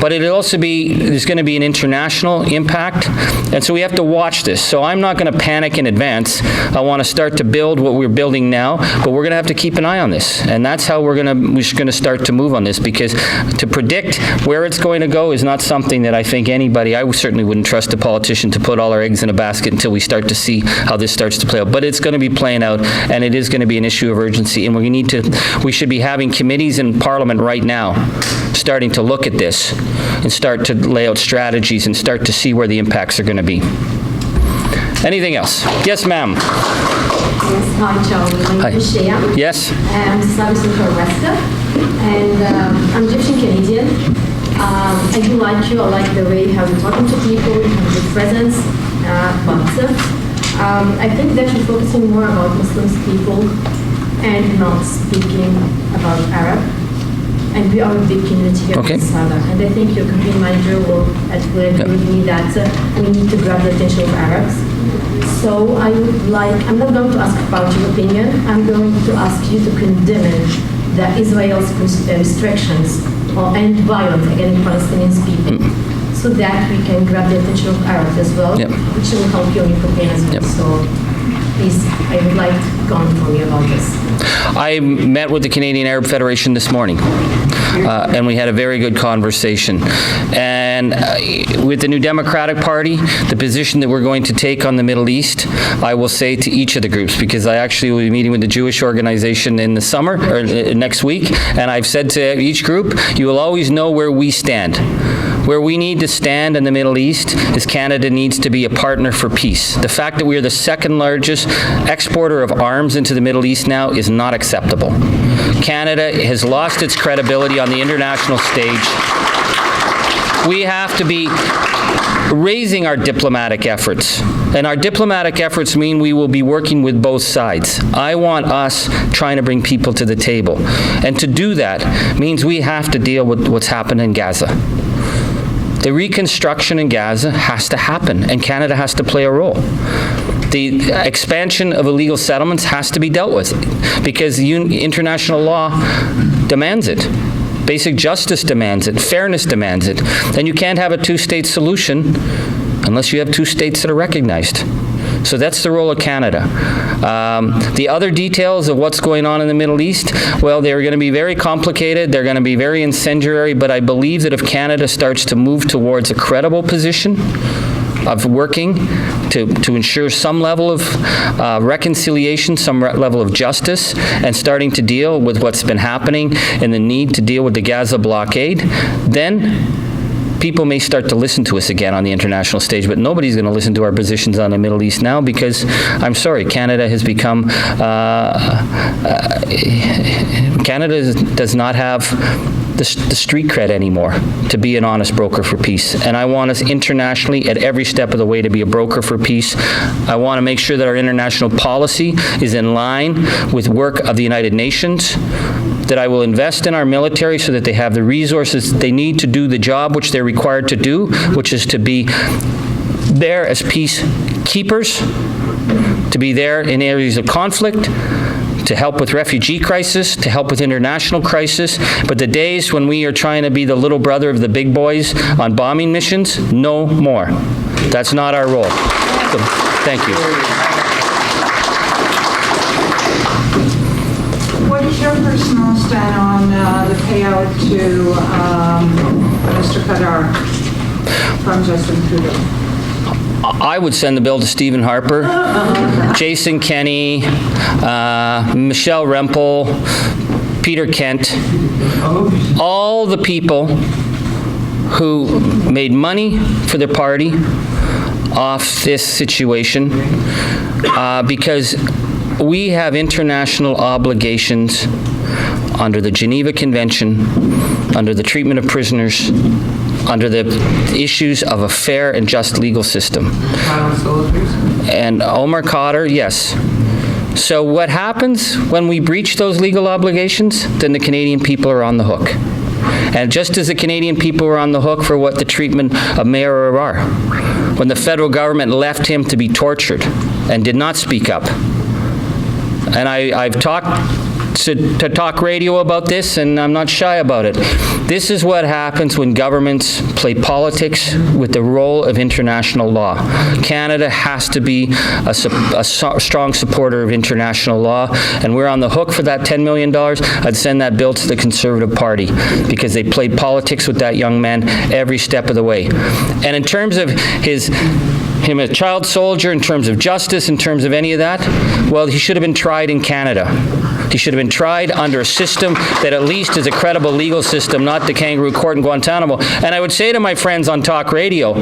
But it'll also there's going to be an international impact, and so we have to watch this. So I'm not going to panic in advance. I want to start to build what we're building now, but we're going to have to keep an eye on this, and that's how we're going to start to move on this, because to predict where it's going to go is not something that I think anybody, I certainly wouldn't trust a politician to put all our eggs in a basket until we start to see how this starts to play out. But it's going to be playing out, and it is going to be an issue of urgency, and we should be having committees in Parliament right now starting to look at this and start to lay out strategies and start to see where the impacts are going to be. Anything else? Yes, ma'am. Yes, hi, Charlie. My name is Shea. Yes. I'm Slavic Wester, and I'm Egyptian Canadian. I do like you. I like the way how you're talking to people, you have good presence, but I think that you're focusing more about Muslim people and not speaking about Arab. And we are a big community here in Sada. And I think your campaign manager will agree with me that we need to grab the attention of Arabs. So I would like, I'm not going to ask about your opinion, I'm going to ask you to condemn the Israel's restrictions and violence against Palestinian people, so that we can grab the attention of Arabs as well, which will help you in your campaign as well. So please, I would like to comment from you about this. I met with the Canadian Arab Federation this morning, and we had a very good conversation. And with the New Democratic Party, the position that we're going to take on the Middle East, I will say to each of the groups, because I actually will be meeting with the Jewish organization in the summer, or next week, and I've said to each group, you will always know where we stand. Where we need to stand in the Middle East is Canada needs to be a partner for peace. The fact that we are the second largest exporter of arms into the Middle East now is not acceptable. Canada has lost its credibility on the international stage. We have to be raising our diplomatic efforts. And our diplomatic efforts mean we will be working with both sides. I want us trying to bring people to the table. And to do that means we have to deal with what's happened in Gaza. The reconstruction in Gaza has to happen, and Canada has to play a role. The expansion of illegal settlements has to be dealt with, because international law demands it. Basic justice demands it. Fairness demands it. And you can't have a two-state solution unless you have two states that are recognized. So that's the role of Canada. The other details of what's going on in the Middle East, well, they're going to be very complicated. They're going to be very incendiary, but I believe that if Canada starts to move towards a credible position, of working to ensure some level of reconciliation, some level of justice, and starting to deal with what's been happening and the need to deal with the Gaza blockade, then people may start to listen to us again on the international stage, but nobody's going to listen to our positions on the Middle East now because, I'm sorry, Canada has become, Canada does not have the street cred anymore to be an honest broker for peace. And I want us internationally at every step of the way to be a broker for peace. I want to make sure that our international policy is in line with work of the United Nations, that I will invest in our military so that they have the resources they need to do the job which they're required to do, which is to be there as peacekeepers, to be there in areas of conflict, to help with refugee crisis, to help with international crisis. But the days when we are trying to be the little brother of the big boys on bombing missions, no more. That's not our role. So, thank you. What is your personal stand on the payout to Mr. Kadar from Justin Trudeau? I would send the bill to Stephen Harper, Jason Kenney, Michelle Rempel, Peter Kent, all the people who made money for their party off this situation because we have international obligations under the Geneva Convention, under the treatment of prisoners, under the issues of a fair and just legal system. And Omar Khadr, yes. So what happens when we breach those legal obligations? Then the Canadian people are on the hook. And just as the Canadian people were on the hook for what the treatment of Mayor Arar, when the federal government left him to be tortured and did not speak up. And I've talked to talk radio about this, and I'm not shy about it. This is what happens when governments play politics with the role of international law. Canada has to be a strong supporter of international law, and we're on the hook for that $10 million. I'd send that bill to the Conservative Party because they played politics with that young man every step of the way. And in terms of him a child soldier, in terms of justice, in terms of any of that, well, he should have been tried in Canada. He should have been tried under a system that at least is a credible legal system, not the kangaroo court in Guantanamo. And I would say to my friends on talk radio,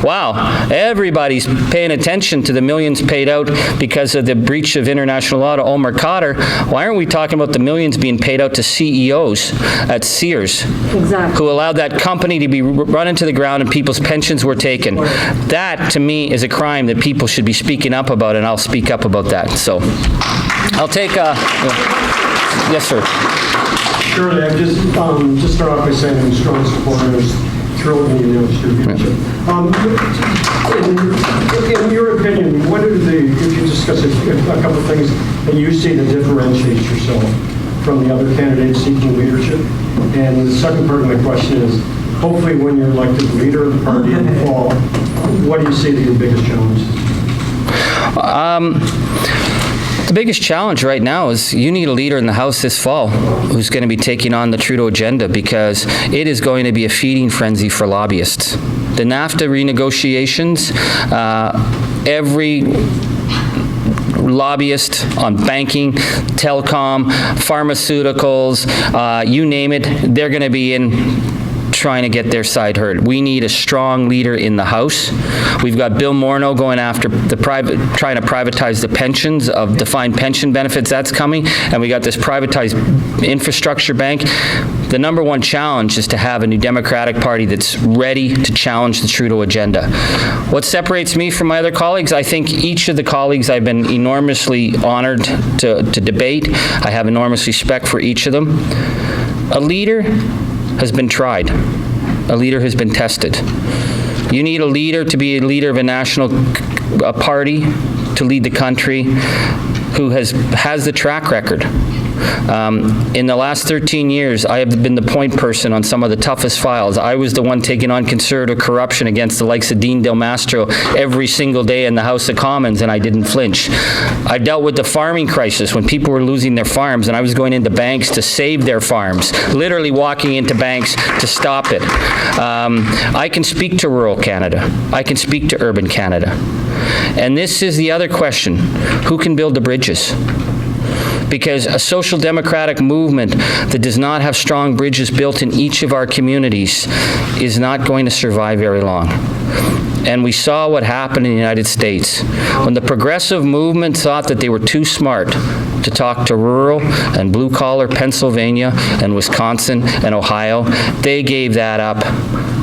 wow, everybody's paying attention to the millions paid out because of the breach of international law to Omar Khadr. Why aren't we talking about the millions being paid out to CEOs at Sears, who allowed that company to be run into the ground and people's pensions were taken? That, to me, is a crime that people should be speaking up about, and I'll speak up about that. So I'll take yes, sir. Surely, I just start off by saying I'm a strong supporter of thrilled me to leadership. In your opinion, what are if you discuss a couple of things that you see that differentiates yourself from the other candidates seeking leadership? And the second part of my question is, hopefully when you're elected leader of the party in the fall, what do you see as your biggest challenges? The biggest challenge right now is you need a leader in the House this fall who's going to be taking on the Trudeau agenda, because it is going to be a feeding frenzy for lobbyists. The NAFTA renegotiations, every lobbyist on banking, telecom, pharmaceuticals, you name it, they're going to be in trying to get their side heard. We need a strong leader in the House. We've got Bill Morneau going after trying to privatize the pensions of defined pension benefits. That's coming. And we got this privatized infrastructure bank. The number one challenge is to have a new Democratic Party that's ready to challenge the Trudeau agenda. What separates me from my other colleagues? I think each of the colleagues I've been enormously honored to debate. I have enormous respect for each of them. A leader has been tried. A leader has been tested. You need a leader to be a leader of a national party, to lead the country, who has the track record In the last 13 years, I have been the point person on some of the toughest files. I was the one taking on conservative corruption against the likes of Dean Del Mastro every single day in the House of Commons, and I didn't flinch. I dealt with the farming crisis when people were losing their farms, and I was going into banks to save their farms, literally walking into banks to stop it. I can speak to rural Canada. I can speak to urban Canada. And this is the other question: who can build the bridges? Because a social democratic movement that does not have strong bridges built in each of our communities is not going to survive very long. And we saw what happened in the United States. When the progressive movement thought that they were too smart to talk to rural and blue-collar Pennsylvania and Wisconsin and Ohio, they gave that up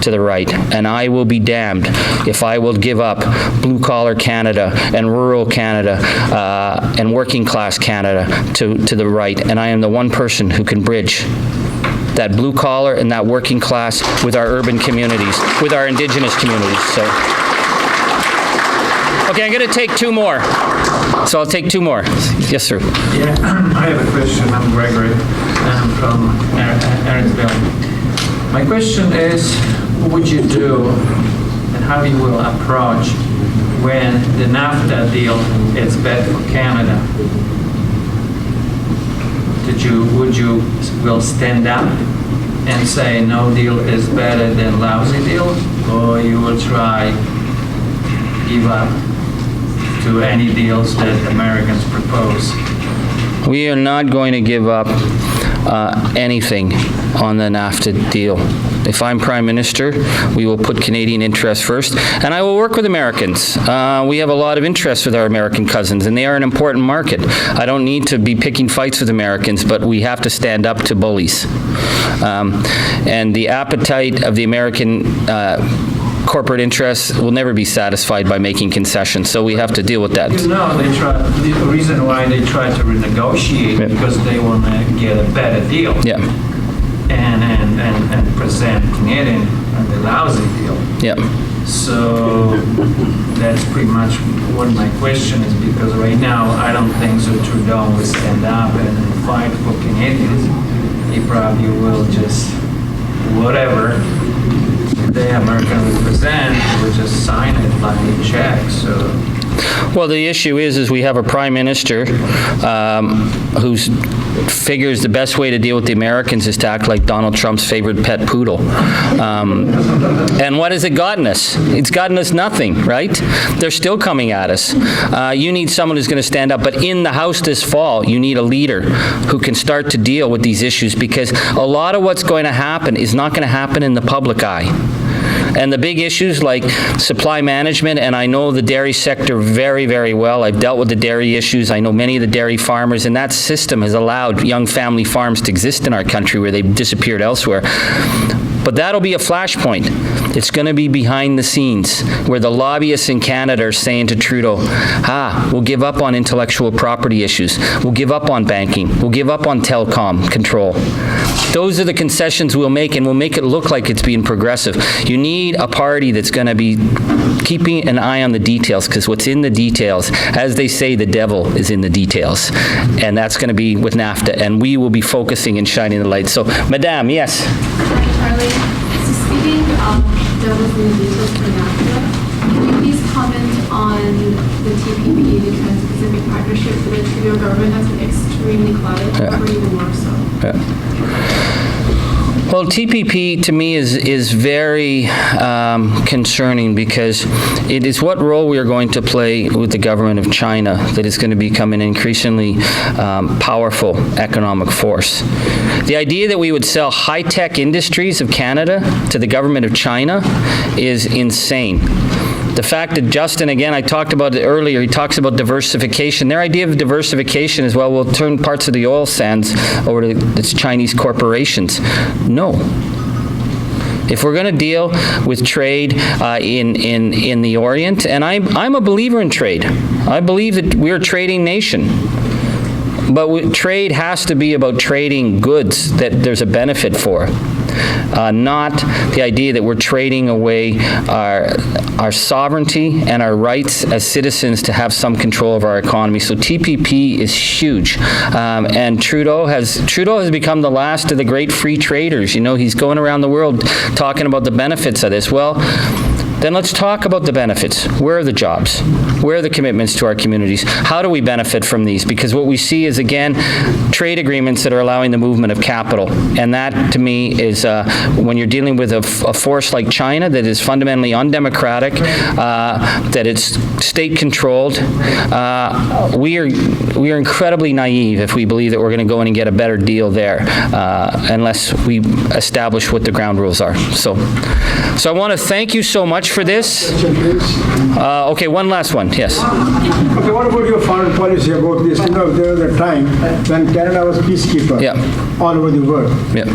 to the right. And I will be damned if I will give up blue-collar Canada and rural Canada and working-class Canada to the right. And I am the one person who can bridge that blue-collar and that working class with our urban communities, with our Indigenous communities. So, okay, I'm going to take two more. So I'll take two more. Yes, sir. Yeah, I have a question. I'm Gregory. I'm from Erinsville. My question is, what would you do and how you will approach when the NAFTA deal is bad for Canada? Would you stand up and say no deal is better than lousy deal, or you will try give up to any deals that Americans propose? We are not going to give up anything on the NAFTA deal. If I'm Prime Minister, we will put Canadian interests first, and I will work with Americans. We have a lot of interest with our American cousins, and they are an important market. I don't need to be picking fights with Americans, but we have to stand up to bullies. And the appetite of the American corporate interests will never be satisfied by making concessions, so we have to deal with that. You know, the reason why they try to renegotiate because they want to get a better deal. Yeah. And present Canadian the lousy deal. Yeah. So that's pretty much what my question is, because right now I don't think so Trudeau will stand up and fight for Canadians. He probably will just, whatever the American will present, will just sign it like a check. So. Well, the issue is we have a Prime Minister who figures the best way to deal with the Americans is to act like Donald Trump's favorite pet poodle. And what has it gotten us? It's gotten us nothing, right? They're still coming at us. You need someone who's going to stand up. But in the House this fall, you need a leader who can start to deal with these issues, because a lot of what's going to happen is not going to happen in the public eye. And the big issues like supply management, and I know the dairy sector very, very well. I've dealt with the dairy issues. I know many of the dairy farmers, and that system has allowed young family farms to exist in our country where they've disappeared elsewhere. But that'll be a flashpoint. It's going to be behind the scenes where the lobbyists in Canada are saying to Trudeau, we'll give up on intellectual property issues. We'll give up on banking. We'll give up on telecom control. Those are the concessions we'll make, and we'll make it look like it's being progressive. You need a party that's going to be keeping an eye on the details, because what's in the details, as they say, the devil is in the details. And that's going to be with NAFTA, and we will be focusing and shining the light. So, Madame, yes? Charlie, so speaking of devil's in the details for NAFTA, can you please comment on the TPP, the Trans-Pacific Partnership for the Trudeau government has been extremely clouded, or even more so? Well, TPP to me is very concerning, because it is what role we are going to play with the government of China that is going to become an increasingly powerful economic force. The idea that we would sell high-tech industries of Canada to the government of China is insane. The fact that Justin, again, I talked about it earlier, he talks about diversification. Their idea of diversification is, well, we'll turn parts of the oil sands over to the Chinese corporations. No. If we're going to deal with trade in the Orient, and I'm a believer in trade. I believe that we're a trading nation. But trade has to be about trading goods that there's a benefit for. Not the idea that we're trading away our sovereignty and our rights as citizens to have some control of our economy. So TPP is huge. And Trudeau has become the last of the great free traders. You know, he's going around the world talking about the benefits of this. Well, then let's talk about the benefits. Where are the jobs? Where are the commitments to our communities? How do we benefit from these? Because what we see is, again, trade agreements that are allowing the movement of capital. And that, to me, is when you're dealing with a force like China that is fundamentally undemocratic, that it's state-controlled, we are incredibly naive if we believe that we're going to go in and get a better deal there, unless we establish what the ground rules are. So I want to thank you so much for this. Okay, one last one. Yes. Okay, what about your foreign policy about this? You know, there was a time when Canada was peacekeeper all over the world.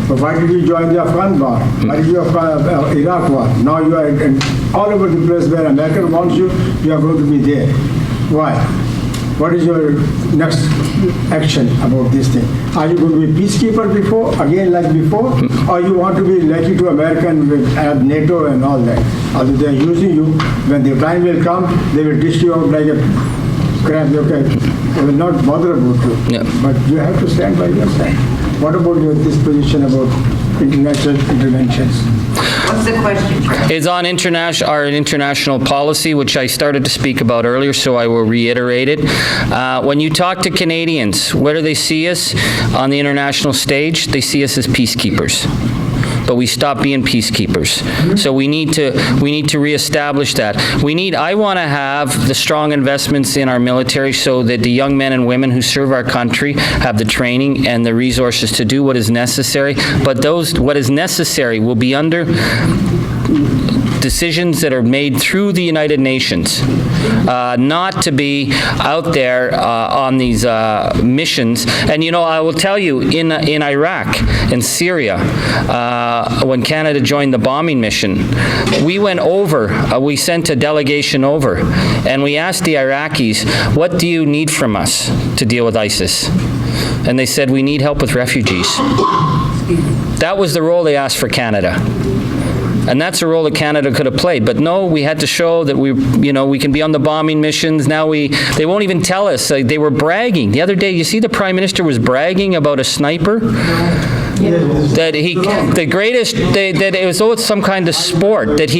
But why did you join the Afghan war? Why did you join Iraq war? Now you are all over the place where America wants you, you are going to be there. Why? What is your next action about this thing? Are you going to be peacekeeper again like before? Or you want to be like to American with NATO and all that? Although they are using you, when the time will come, they will dish you out like a crap. Okay, they will not bother about you. But you have to stand by your side. What about this position about international interventions? What's the question? It's on our international policy, which I started to speak about earlier, so I will reiterate it. When you talk to Canadians, where do they see us on the international stage? They see us as peacekeepers. But we stop being peacekeepers. So we need to reestablish that. I want to have the strong investments in our military so that the young men and women who serve our country have the training and the resources to do what is necessary. But what is necessary will be under decisions that are made through the United Nations, not to be out there on these missions. And you know, I will tell you, in Iraq, in Syria, when Canada joined the bombing mission, we went over, we sent a delegation over, and we asked the Iraqis, what do you need from us to deal with ISIS? And they said, we need help with refugees. That was the role they asked for Canada. And that's a role that Canada could have played. But no, we had to show that we can be on the bombing missions. Now they won't even tell us. They were bragging. The other day, you see the Prime Minister was bragging about a sniper? That it was some kind of sport, that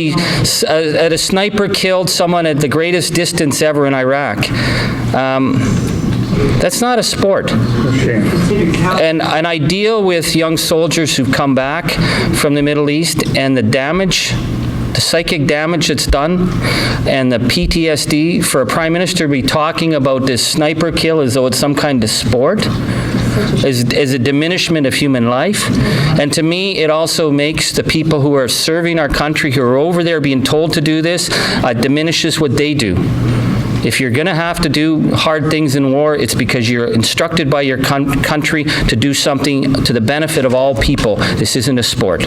a sniper killed someone at the greatest distance ever in Iraq. That's not a sport. And I deal with young soldiers who've come back from the Middle East, and the psychic damage that's done, and the PTSD, for a Prime Minister to be talking about this sniper kill as though it's some kind of sport, is a diminishment of human life. And to me, it also makes the people who are serving our country, who are over there being told to do this, diminishes what they do. If you're going to have to do hard things in war, it's because you're instructed by your country to do something to the benefit of all people. This isn't a sport.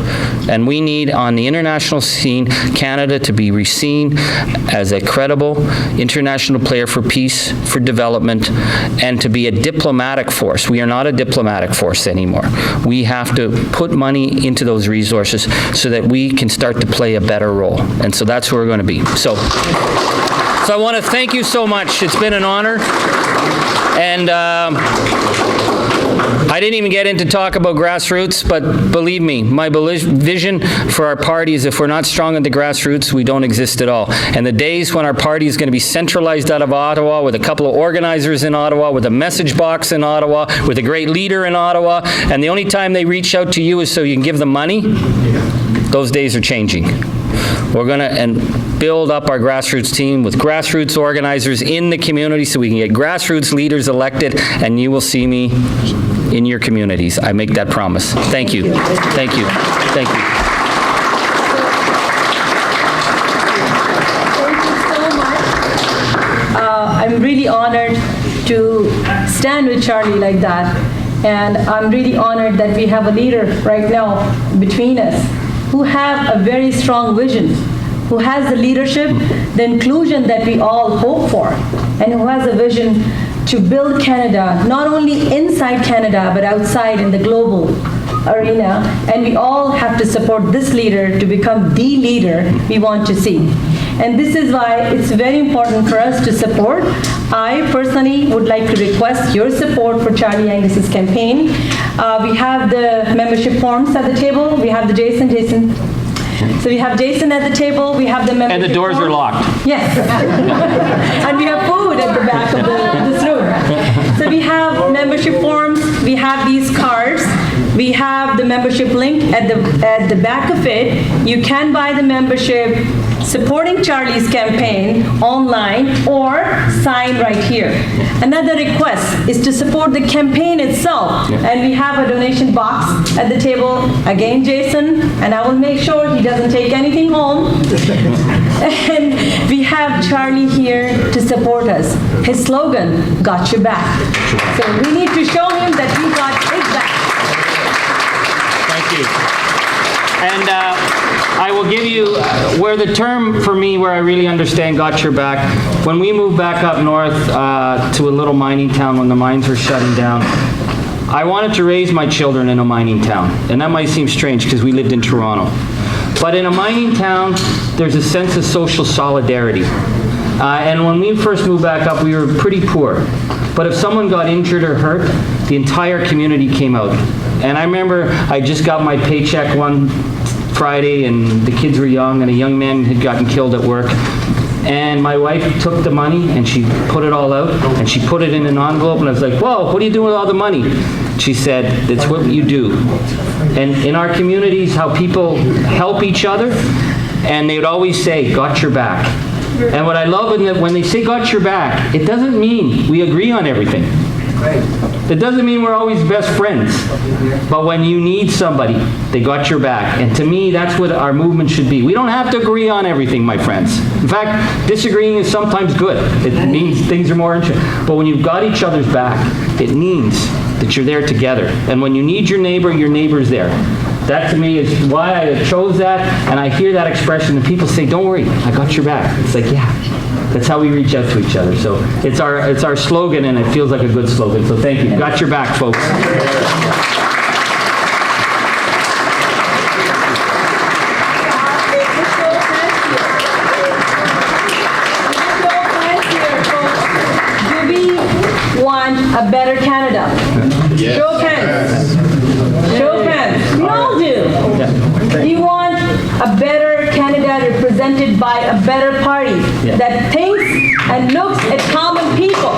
And we need, on the international scene, Canada to be seen as a credible international player for peace, for development, and to be a diplomatic force. We are not a diplomatic force anymore. We have to put money into those resources so that we can start to play a better role. And so that's where we're going to be. So I want to thank you so much. It's been an honor. And I didn't even get into talk about grassroots, but believe me, my vision for our party is if we're not strong at the grassroots, we don't exist at all. And the days when our party is going to be centralized out of Ottawa with a couple of organizers in Ottawa, with a message box in Ottawa, with a great leader in Ottawa, and the only time they reach out to you is so you can give them money, those days are changing. We're going to build up our grassroots team with grassroots organizers in the community so we can get grassroots leaders elected, and you will see me in your communities. I make that promise. Thank you. Thank you. Thank you. Thank you so much. I'm really honored to stand with Charlie like that. And I'm really honored that we have a leader right now between us who have a very strong vision, who has the leadership, the inclusion that we all hope for, and who has a vision to build Canada, not only inside Canada, but outside in the global arena. And we all have to support this leader to become the leader we want to see. And this is why it's very important for us to support. I personally would like to request your support for Charlie Angus's campaign. We have the membership forms at the table. We have the Jason. So we have Jason at the table. We have the membership And the doors forms. are locked. Yes. And we have food at the back of this room. So we have membership forms. We have these cards. We have the membership link at the back of it. You can buy the membership supporting Charlie's campaign online or sign right here. Another request is to support the campaign itself. And we have a donation box at the table. Again, Jason, and I will make sure he doesn't take anything home. And we have Charlie here to support us. His slogan, "Got your back." So we need to show him that we got his back. Thank you. And I will give you where the term for me, where I really understand "got your back," when we moved back up north to a little mining town when the mines were shutting down, I wanted to raise my children in a mining town. And that might seem strange because we lived in Toronto. But in a mining town, there's a sense of social solidarity. And when we first moved back up, we were pretty poor. But if someone got injured or hurt, the entire community came out. And I remember I just got my paycheck one Friday, and the kids were young, and a young man had gotten killed at work. And my wife took the money, and she put it all out, and she put it in an envelope, and I was like, "Whoa, what are you doing with all the money?" She said, "It's what you do." And in our communities, how people help each other, and they would always say, "Got your back." And what I love is that when they say "got your back," it doesn't mean we agree on everything. It doesn't mean we're always best friends. But when you need somebody, they got your back. And to me, that's what our movement should be. We don't have to agree on everything, my friends. In fact, disagreeing is sometimes good. It means things are more interesting. But when you've got each other's back, it means that you're there together. And when you need your neighbor's there. That to me is why I chose that, and I hear that expression, and people say, "Don't worry, I got your back." It's like, yeah, that's how we reach out to each other. So it's our slogan, and it feels like a good slogan. So thank you. Got your back, folks. Do we want a better Canada? Yes. Show of hands. Show of hands. We all do. You want a better Canada represented by a better party that thinks and looks at common people.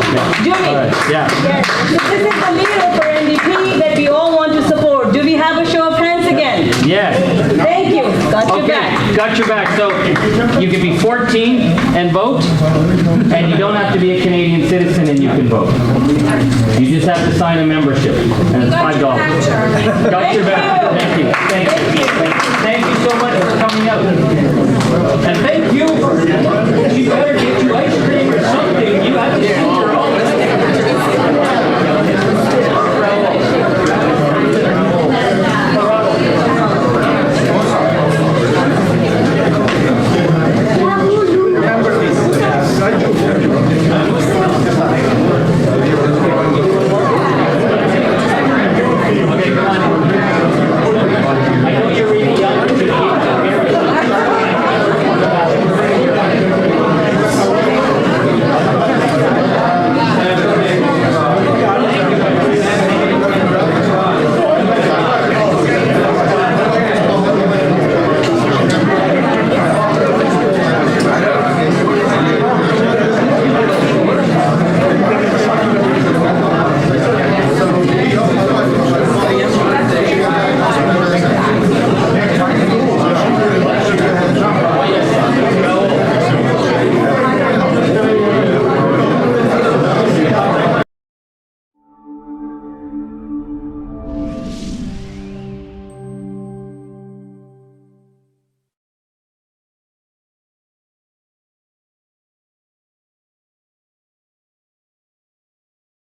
Do we? Yeah. Yes. This is the leader for NDP that we all want to support. Do we have a show of hands again? Yes. Thank you. Got your Okay, back. got your back. So you can be 14 and vote, and you don't have to be a Canadian citizen and you can vote. You just have to sign a membership, and it's $5. Got your back. Thank you. Thank you. Thank you so much for coming out. And